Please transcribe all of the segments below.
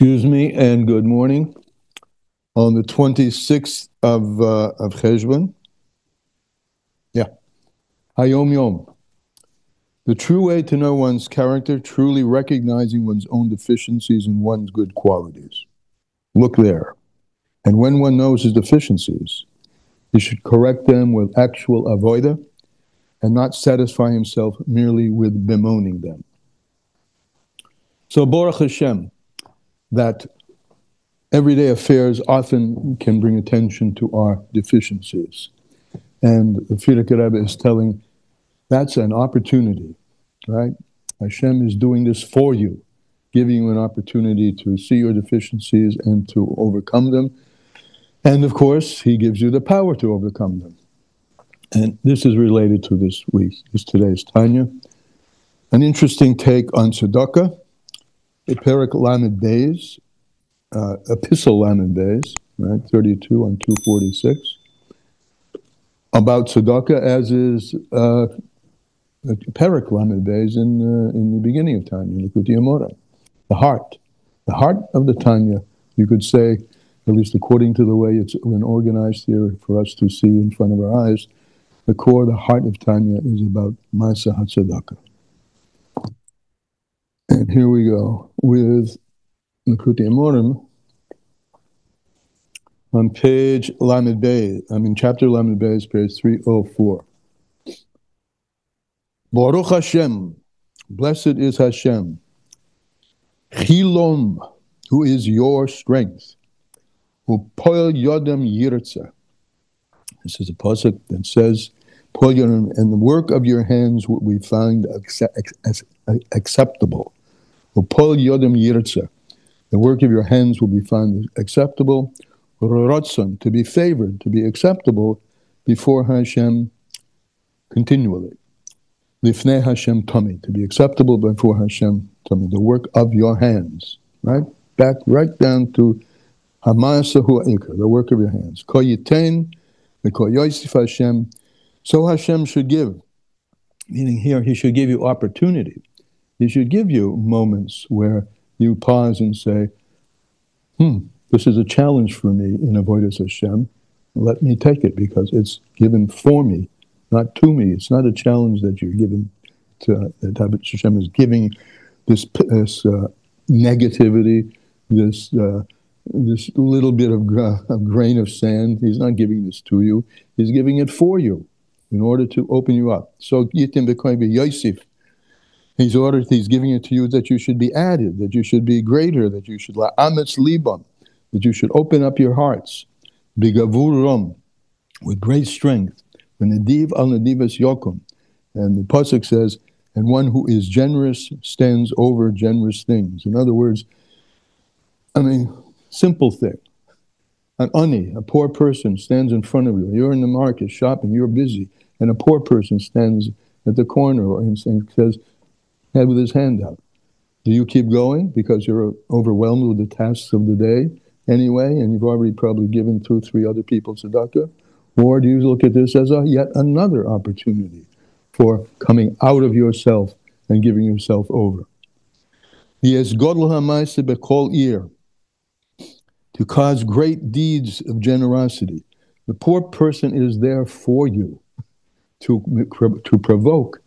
Excuse me, and good morning. On the 26th of Cheshbon, Hayom Yom. The true way to know one's character, truly recognizing one's own deficiencies and one's good qualities. Look there. And when one knows his deficiencies, he should correct them with actual avodah and not satisfy himself merely with bemoaning them. So Baruch Hashem, that everyday affairs often can bring attention to our deficiencies. And the Tzedekah Rebbe is telling, that's an opportunity, right? Hashem is doing this for you, giving you an opportunity to see your deficiencies and to overcome them. And of course, He gives you the power to overcome them. And this is related to today's Tanya. An interesting take on Tzedekah. Perek Lamed Beis, Epistle Lamed Beis, right, 32 on 246, about Tzedekah, as is Perek Lamed Beis in the beginning of Tanya, Likutei Amora. The heart of the Tanya, you could say, at least according to the way it's been organized here for us to see in front of our eyes, the heart of Tanya is about Ma'aseh HaTzedakah. And here we go with Likutei Amorim on page Lamed Beis, chapter Lamed Beis, page 304. Baruch Hashem, blessed is Hashem, Chilom, who is your strength, Upoel Yodem Yirtzeh. This is a pasuk that says, Poel Yodem, and the work of your hands we find acceptable. Upol Yodem Yirtzeh, the work of your hands will be found acceptable. Rotzon, to be favored, to be acceptable before Hashem continually. Lifnei Hashem Tami, to be acceptable before Hashem Tami, the work of your hands. Right? Back right down to Hama'aseh Ha'ikar, the work of your hands. Ko Yitain, Ko Yosef Hashem. So Hashem should give, meaning here He should give you opportunity. He should give you moments where you pause and say, this is a challenge for me in Avodas Hashem. Let me take it because it's given for me, not to me. It's not a challenge that you're given to, that Hashem is giving this negativity, this little bit of grain of sand. He's not giving this to you. He's giving it for you in order to open you up. So, Yitim B'Koy Yosef. He's giving it to you that you should be added, that you should be greater, that you should la'ametz libam, that you should open up your hearts, b'gavur with great strength, v'nediv al nedivas yokum, and the pasuk says, and one who is generous stands over generous things. In other words, simple thing. An ani, a poor person, stands in front of you. You're in the market shopping, you're busy, and a poor person stands at the corner and says, with his hand out. Do you keep going because you're overwhelmed with the tasks of the day anyway, and you've already probably given 2-3 other people tzedakah? Or do you look at this as yet another opportunity for coming out of yourself and giving yourself over? Yes, godl ha'ma'aseh b'kol ir, to cause great deeds of generosity. The poor person is there for you to provoke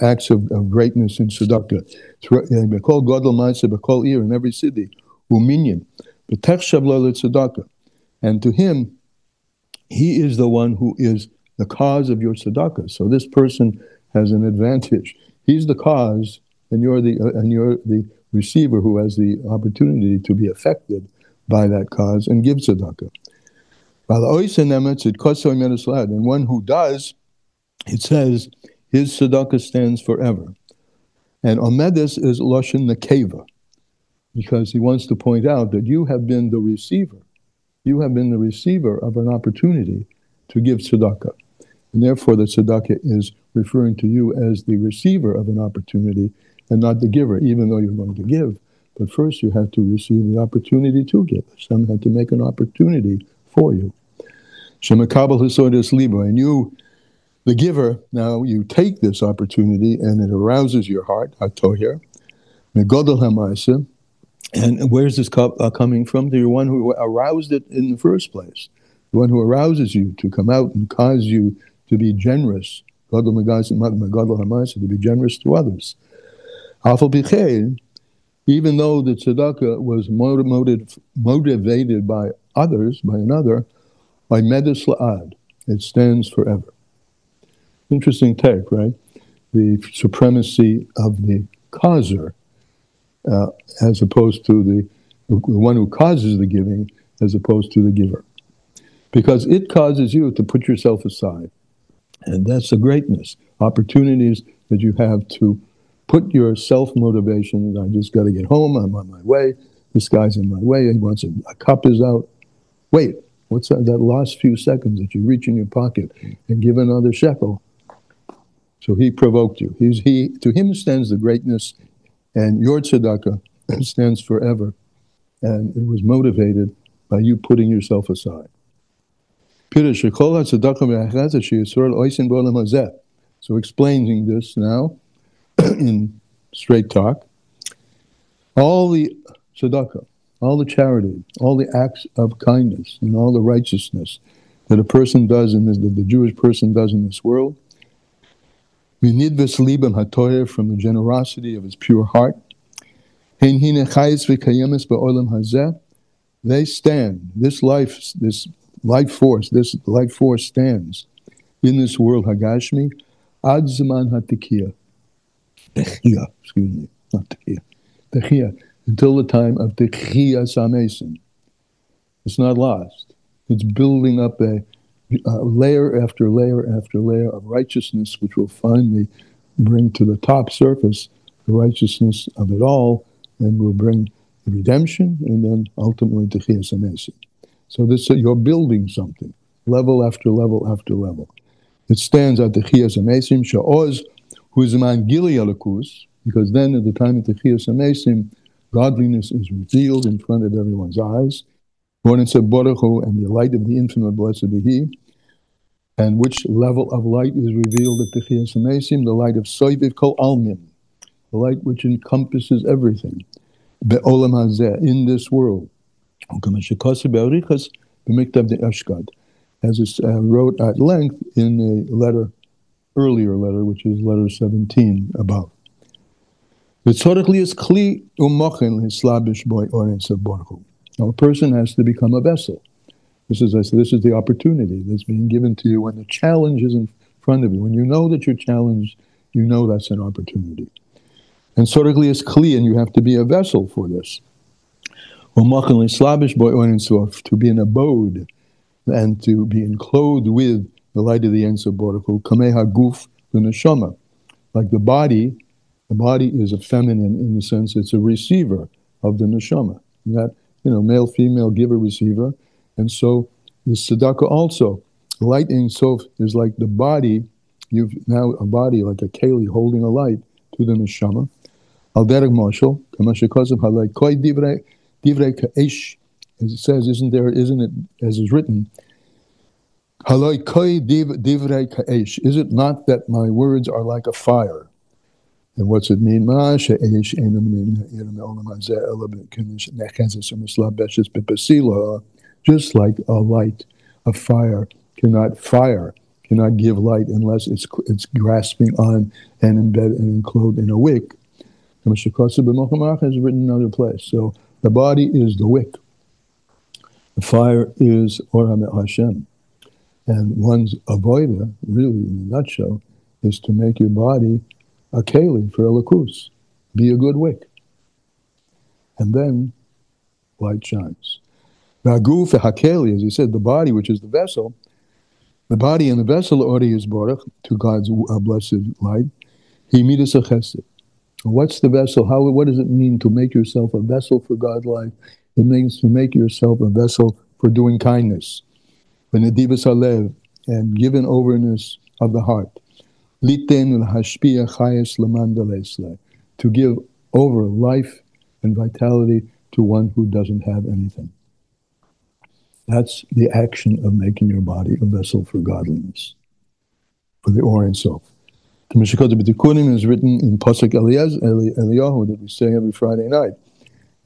acts of greatness in tzedakah. B'kol godol ma'aseh b'kol ir, in every city, uminyan, b'techshav lo letzedakah, and to him, he is the one who is the cause of your tzedakah. So this person has an advantage. He's the cause, and you're the receiver who has the opportunity to be affected by that cause and give tzedakah. And one who does, it says, his tzedakah stands forever. And Omedes is Lashon Nekeva, because he wants to point out that you have been the receiver. You have been the receiver of an opportunity to give tzedakah. And therefore the tzedakah is referring to you as the receiver of an opportunity and not the giver, even though you're going to give. But first you have to receive the opportunity to give. Hashem had to make an opportunity for you. Shemakabel Hisodes Liba, and you, the giver, now you take this opportunity and it arouses your heart, HaToher, Megodel HaMaaseh, And where's this coming from? The one who aroused it in the first place. The one who arouses you to come out and cause you to be generous. To be generous to others. Even though the tzedakah was motivated by others, by another, by medes la'ad, it stands forever. Interesting take, right? The supremacy of the causer, as opposed to the one who causes the giving, as opposed to the giver. Because it causes you to put yourself aside. And that's the greatness. Opportunities that you have to put your self-motivation. I just got to get home. I'm on my way. This guy's in my way. He wants a cup is out. Wait, what's that last few seconds that you reach in your pocket and give another shekel? So he provoked you. To him stands the greatness, and your tzedakah stands forever. And it was motivated by you putting yourself aside. So explaining this now in straight talk, all the tzedakah, all the charity, all the acts of kindness, and all the righteousness that a person does in this, that the Jewish person does in this world, from the generosity of his pure heart, they stand. This life force stands in this world Hagashmi ad zaman hatikiyah. Techiyah, until the time of Techiyah Samesim. It's not lost. It's building up a layer after layer after layer of righteousness, which will finally bring to the top surface the righteousness of it all, and will bring the redemption, and then ultimately Techiyah Samesim. So you're building something, level after level after level. It stands at Techiyah Samesim, Sha'oz, Huzaman Gili Alakus, because then at the time of Techiyah Samesim, godliness is revealed in front of everyone's eyes. And the light of the infinite, blessed be He. And which level of light is revealed at Techiyah Samesim? The light of Soiviv Kol Almin, the light which encompasses everything. Be'olam hazeh, in this world. As it wrote at length in a earlier letter, which is letter 17 above. A person has to become a vessel. This is the opportunity that's being given to you when the challenge is in front of you. When you know that you're challenged, you know that's an opportunity. And sorgli is kli, and you have to be a vessel for this. To be an abode and to be enclosed with the light of the Ein Sof Baruch Hu, kameha guf the neshama. Like the body is a feminine in the sense it's a receiver of the neshama. That, male, female, giver, receiver. And so the tzedakah also, light Ein Sof is like the body. You've now a body like a keli holding a light to the neshama. Al derek mashal, kamashikosav halay koi divrei ka'esh, as it says, isn't it, as is written, halay koi divrei ka'esh, is it not that my words are like a fire? And what's it mean? Just like a light, a fire cannot give light unless it's grasping on and embedded and enclosed in a wick. As written in another place. So the body is the wick. The fire is Or Hashem. And one's avoida, really in a nutshell, is to make your body a keli for Elokus. Be a good wick. And then light shines. Ragu hakeli, as he said, the body, which is the vessel, the body and the vessel, Ori is Baruch, to God's blessed light. He midas chesed. What's the vessel? What does it mean to make yourself a vessel for God's life? It means to make yourself a vessel for doing kindness. V'nedivas halev, and given overness of the heart. Liten l'hashpia chayes l'mandalesle, to give over life and vitality to one who doesn't have anything. That's the action of making your body a vessel for godliness, for the Or Ein Sof. The Mishikot B'Tikunim is written in Pasuk Eliyahu that we say every Friday night.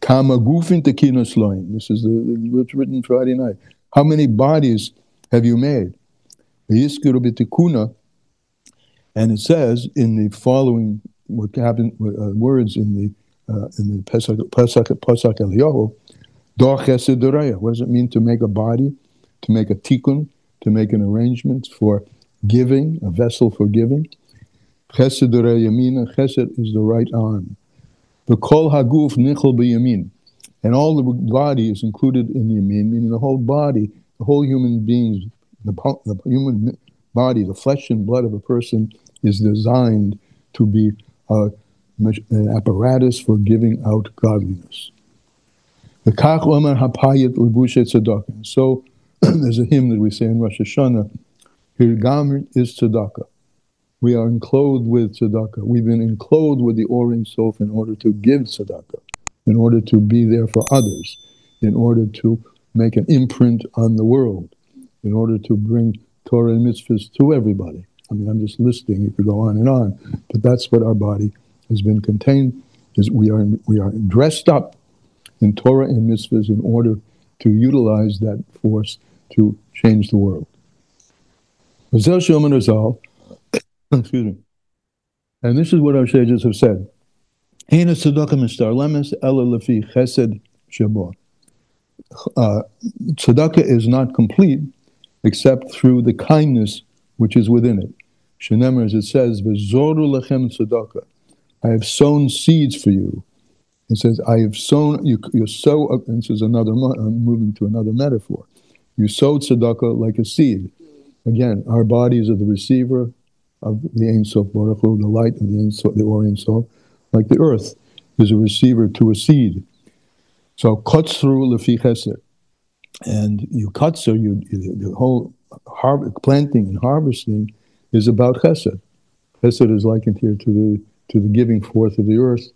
Kama gufin tekinos loin. This is what's written Friday night. How many bodies have you made? Yiskiru b'tikuna, and it says in the following what happened words in the Pesach Eliyahu, Dor Chesed Doraya. What does it mean to make a body, to make a tikkun, to make an arrangement for giving, a vessel for giving? Chesed Doraya Yamina. Chesed is the right arm. The Kol Haguf Nichol B'Yamin, and all the body is included in the Yamin, meaning the whole body, the whole human beings, the human body, the flesh and blood of a person is designed to be an apparatus for giving out godliness. The Kach Omer Hapayit Lebushe Tzedakah. So there's a hymn that we say in Rosh Hashanah, Hirgam is Tzedakah. We are enclosed with tzedakah. We've been enclosed with the Or Ein Sof in order to give tzedakah, in order to be there for others, in order to make an imprint on the world, in order to bring Torah and mitzvahs to everybody. I mean, I'm just listing. You could go on, but that's what our body has been contained. Is we are dressed up in Torah and mitzvahs in order to utilize that force to change the world. Excuse me. And this is what our sages have said. Tzedakah is not complete except through the kindness which is within it. Shenemar, as it says, V'zoru lechem tzedakah. I have sown seeds for you. It says, I have sown, you sow, and this is another, I'm moving to another metaphor. You sow tzedakah like a seed. Again, our bodies are the receiver of the Ein Sof Baruch Hu, the light of the Ein Sof, the Or Ein Sof, like the earth is a receiver to a seed. So kotzru lefi chesed, and you kotzer, the whole planting and harvesting is about chesed. Chesed is likened here to the giving forth of the earth,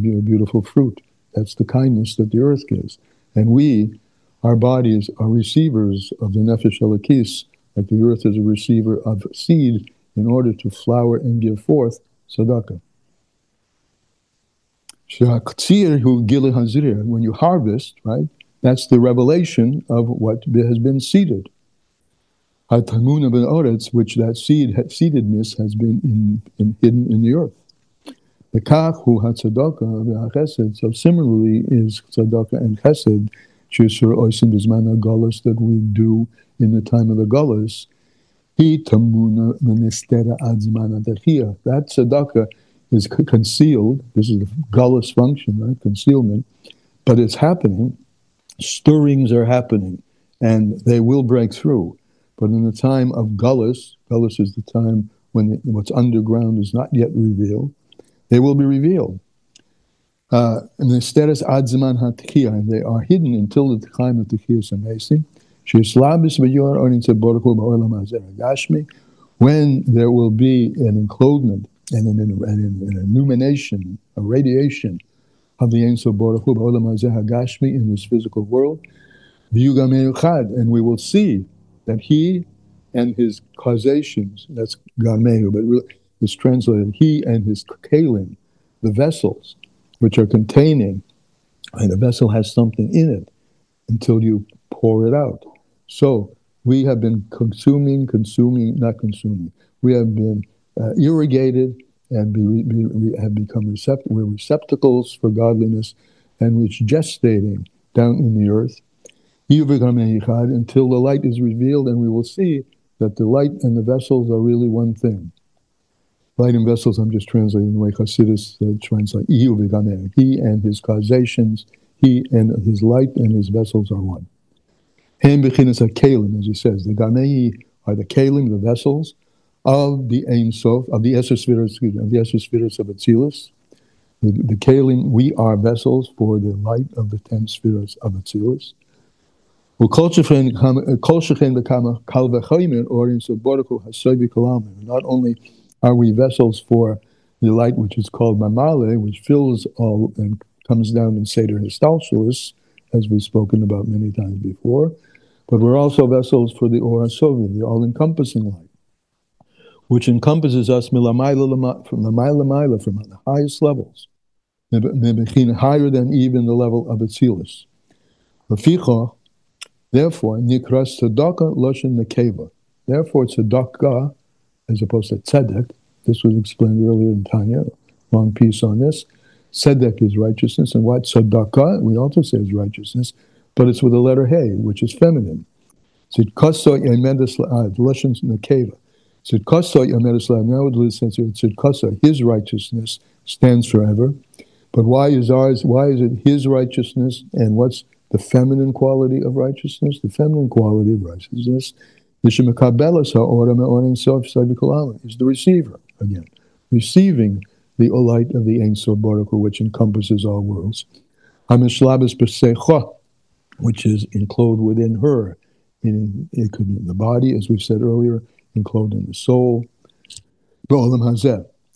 beautiful fruit. That's the kindness that the earth gives, and we, our bodies, are receivers of the nefesh elokis, like the earth is a receiver of seed, in order to flower and give forth tzedakah. When you harvest, right, that's the revelation of what has been seeded. Which that seededness has been hidden in the earth. So similarly is tzedakah and chesed, that we do in the time of the galus. That tzedakah is concealed. This is the galus function, right? Concealment. But it's happening. Stirrings are happening. And they will break through. But in the time of galus is the time when what's underground is not yet revealed, they will be revealed. And the status adzman hatkiya, and they are hidden until the time of Tekiyas Amazing. When there will be an enclosement and an illumination, a radiation of the Ein Sof Baruch Hu Hagashmi in this physical world, and we will see that he and his causations, that's Gamehu, but it's translated, he and his kalim, the vessels, which are containing, and the vessel has something in it until you pour it out. So we have been consuming. We have been irrigated and have become we're receptacles for godliness, and which gestating down in the earth until the light is revealed, and we will see that the light and the vessels are really one thing. Light and vessels, I'm just translating the way Hasidus translate. He and his causations, he and his light and his vessels are one. And bechinas kalim, as he says, the gamei are the kalim, the vessels of the Ein Sof, of the Esser Sfiros, of the Esser Sfiros of Atzilus. The kalim, we are vessels for the light of the 10 Sfiros of Atzilus. Not only are we vessels for the light which is called Mamale, which fills all and comes down in Seder Histalshalis, as we've spoken about many times before, but we're also vessels for the Or HaSovi, the all-encompassing light, which encompasses us from the highest levels. higher than even the level of Atzilus. Therefore, nikras tzedakah loshen nekeva. Therefore, tzedakah, as opposed to tzedek, this was explained earlier in Tanya, long piece on this. Tzedek is righteousness, and what tzedakah, we also say is righteousness, but it's with the letter hey, which is feminine. Tzidkasa yemedes loshen nekeva. Tzidkasa yemedes now it says here, tzidkasa, his righteousness stands forever. But why is it his righteousness, and what's the feminine quality of righteousness? The feminine quality of righteousness is the receiver, again. Receiving the light of the Ein Sof Baruch Hu, which encompasses all worlds. Which is enclosed within her. Meaning it could be in the body, as we've said earlier, enclosed in the soul.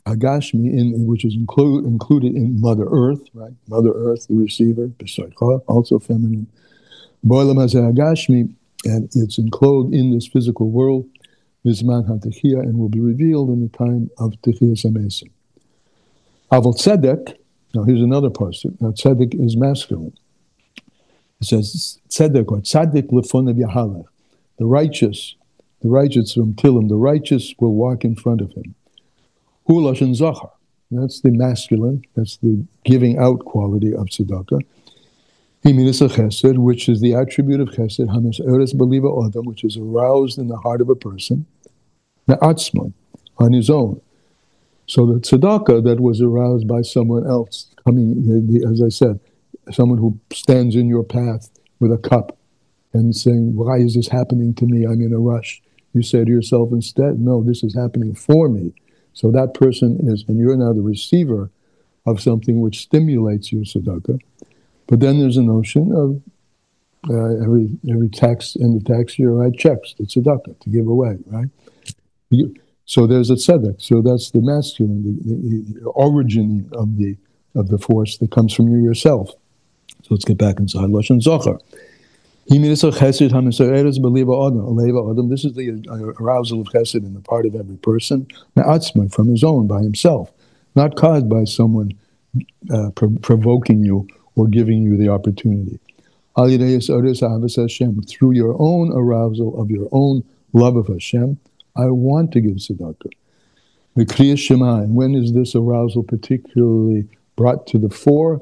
Agashmi, which is included in Mother Earth, right? Mother Earth, the receiver, also feminine. Agashmi, and it's enclosed in this physical world, Bizman HaTechiyah, and will be revealed in the time of Techiyas HaMesim. Aval Tzedek, now here's another pasuk. Now Tzedek is masculine. It says Tzedek or Tzadik Lefonav Yahalech. The righteous from Tilim, the righteous will walk in front of him. Hu Lashon Zachar. That's the masculine, that's the giving out quality of tzedakah. Himidas Chesed, which is the attribute of Chesed, Hamas Eres Believa Adam, which is aroused in the heart of a person, Me'atzman, on his own. So the tzedakah that was aroused by someone else, coming, as I said, someone who stands in your path with a cup and saying, why is this happening to me? I'm in a rush. You say to yourself instead, no, this is happening for me. So that person is, and you're now the receiver of something which stimulates your tzedakah. But then there's a notion of every tax in the tax year, write checks to tzedakah, to give away, right? So there's a tzedek. So that's the masculine, the origin of the force that comes from you yourself. So let's get back inside Lashon Zohar. This is the arousal of chesed in the part of every person, from his own, by himself, not caused by someone provoking you or giving you the opportunity. Through your own arousal of your own love of Hashem, I want to give tzedakah. The Kriya Shema, and when is this arousal particularly brought to the fore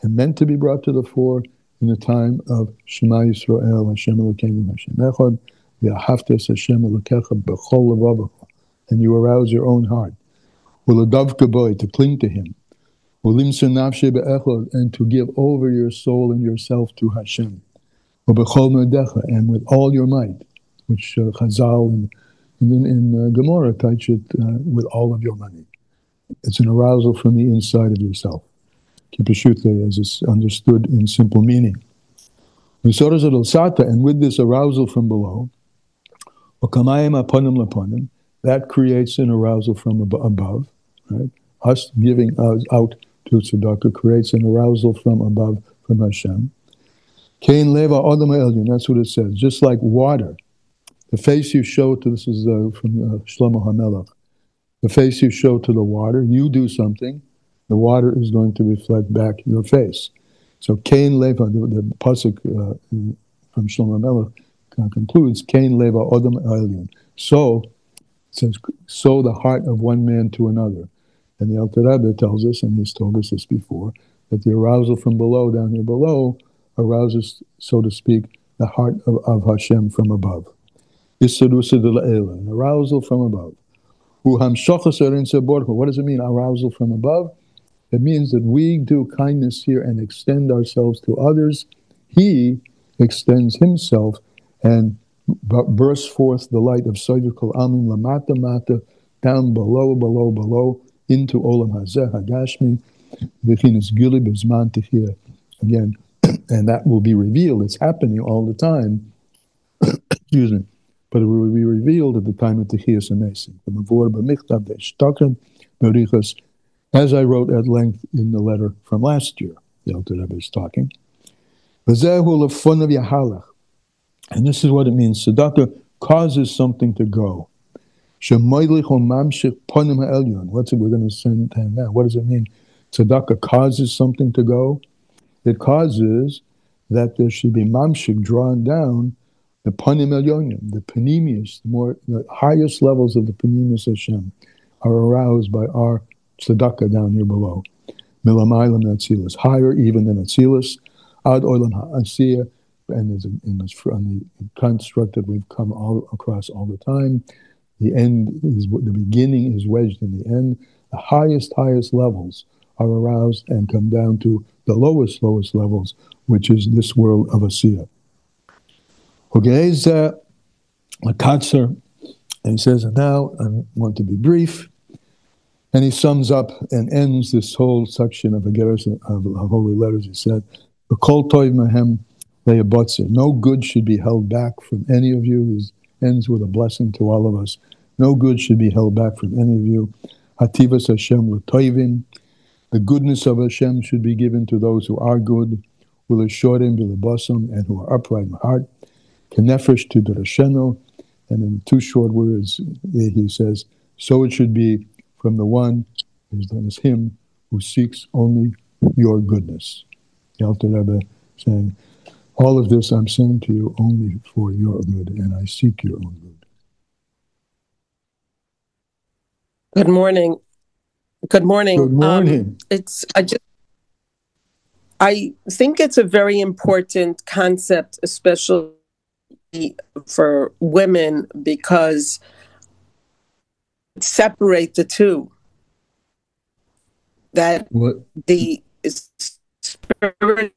and meant to be brought to the fore? In the time of Shema Yisrael, Hashem Elokeinu Hashem Echad, V'ahavtes Hashem Elokecha b'chol levavecha, and you arouse your own heart. U'ledavka boy, to cling to Him. U'limser nafshe be'echad, and to give over your soul and yourself to Hashem. U'b'chol medecha, and with all your might, which Chazal in Gemara touch it with all of your money. It's an arousal from the inside of yourself. Kipashute, as it's understood in simple meaning. And with this arousal from below, that creates an arousal from above, right? Us giving us out to tzedakah creates an arousal from above, from Hashem. That's what it says. Just like water, the face you show to, this is from Shlomo HaMelech, the face you show to the water, you do something, the water is going to reflect back your face. So Kain Leva, the pasuk from Shlomo HaMelech concludes, Kain Leva Odom Elyon. So, it says, sow the heart of one man to another. And the Alter Rebbe tells us, and he's told us this before, that the arousal from below, down here below, arouses, so to speak, the heart of Hashem from above. An arousal from above. What does it mean, arousal from above? It means that we do kindness here and extend ourselves to others. He extends himself and bursts forth the light of Soivukal Amin Lamata Mata, down below, into Olam Hazeh Hagashmi, V'chinas Gili B'zman Techiyah. Again, and that will be revealed. It's happening all the time. Excuse me. But it will be revealed at the time of Techiyas HaMesim. The Mavor B'michtav De'eshtaken B'richas, as I wrote at length in the letter from last year, the Alter Rebbe is talking. And this is what it means. Tzedakah causes something to go. What's it we're going to send now? What does it mean? Tzedakah causes something to go. It causes that there should be mamshik drawn down the panim elyonim, the panemius, the highest levels of the panemius Hashem are aroused by our tzedakah down here below. Milamaylam Atzilus, higher even than Atzilus, ad olam ha'asiyah, and in the construct that we've come all across all the time. The end is the beginning is wedged in the end. The highest levels are aroused and come down to the lowest levels, which is this world of Asiyah. Okay, a katzer, and he says, now I want to be brief. And he sums up and ends this whole section of holy letters. He said, "V'kol toiv mahem le'yabotze." No good should be held back from any of you. He ends with a blessing to all of us. No good should be held back from any of you. Hativas Hashem l'toivim. The goodness of Hashem should be given to those who are good, v'leshorim v'lebasam, and who are upright in heart. Kenefesh to derasheno. And in 2 short words, he says, so it should be from the one is him who seeks only your goodness. The Alter Rebbe saying, all of this I'm saying to you only for your good, and I seek your own good. Good morning. Good morning. Good morning. I think it's a very important concept, especially for women, because separate the two. That the spirit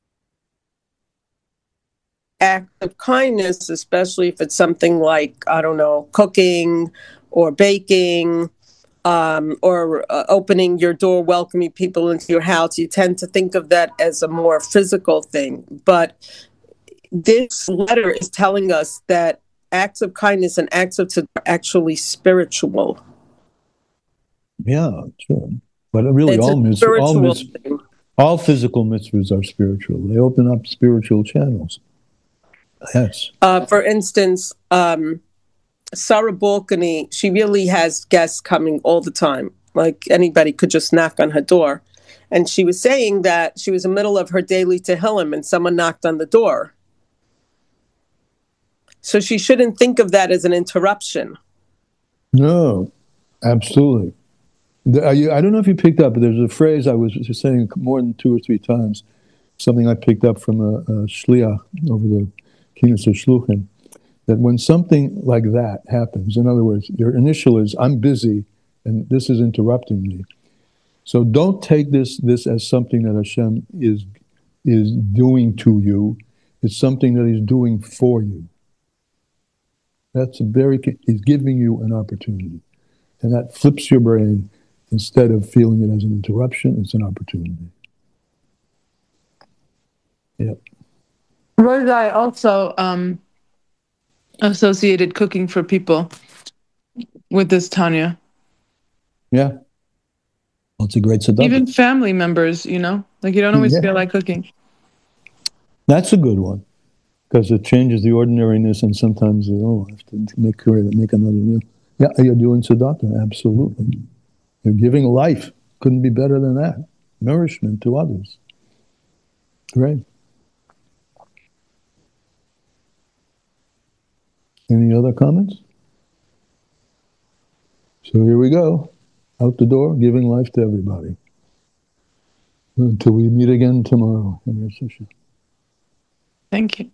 act of kindness, especially if it's something like, I don't know, cooking or baking, or opening your door, welcoming people into your house, you tend to think of that as a more physical thing. But this letter is telling us that acts of kindness and acts of tzedakah are actually spiritual. Yeah, sure. But really, all physical mitzvahs are spiritual. They open up spiritual channels. Yes. For instance, Sarah Balcony, she really has guests coming all the time. Like anybody could just knock on her door. And she was saying that she was in the middle of her daily Tehillim and someone knocked on the door. So she shouldn't think of that as an interruption. No, absolutely. I don't know if you picked up, but there's a phrase I was saying more than 2 or 3 times, something I picked up from a shliach over the Kinnus of Shluchim, that when something like that happens, in other words, your initial is, I'm busy, and this is interrupting me. So don't take this as something that Hashem is doing to you. It's something that He's doing for you. He's giving you an opportunity. And that flips your brain. Instead of feeling it as an interruption, it's an opportunity. Yep. Roy also associated cooking for people with this Tanya. Yeah. Well, it's a great tzedakah. Even family members, like you don't always feel like cooking. That's a good one, because it changes the ordinariness, and sometimes, I have to make another meal. Yeah, you're doing tzedakah, absolutely. You're giving life. Couldn't be better than that. Nourishment to others. Great. Any other comments? So here we go. Out the door, giving life to everybody. Until we meet again tomorrow. Thank you.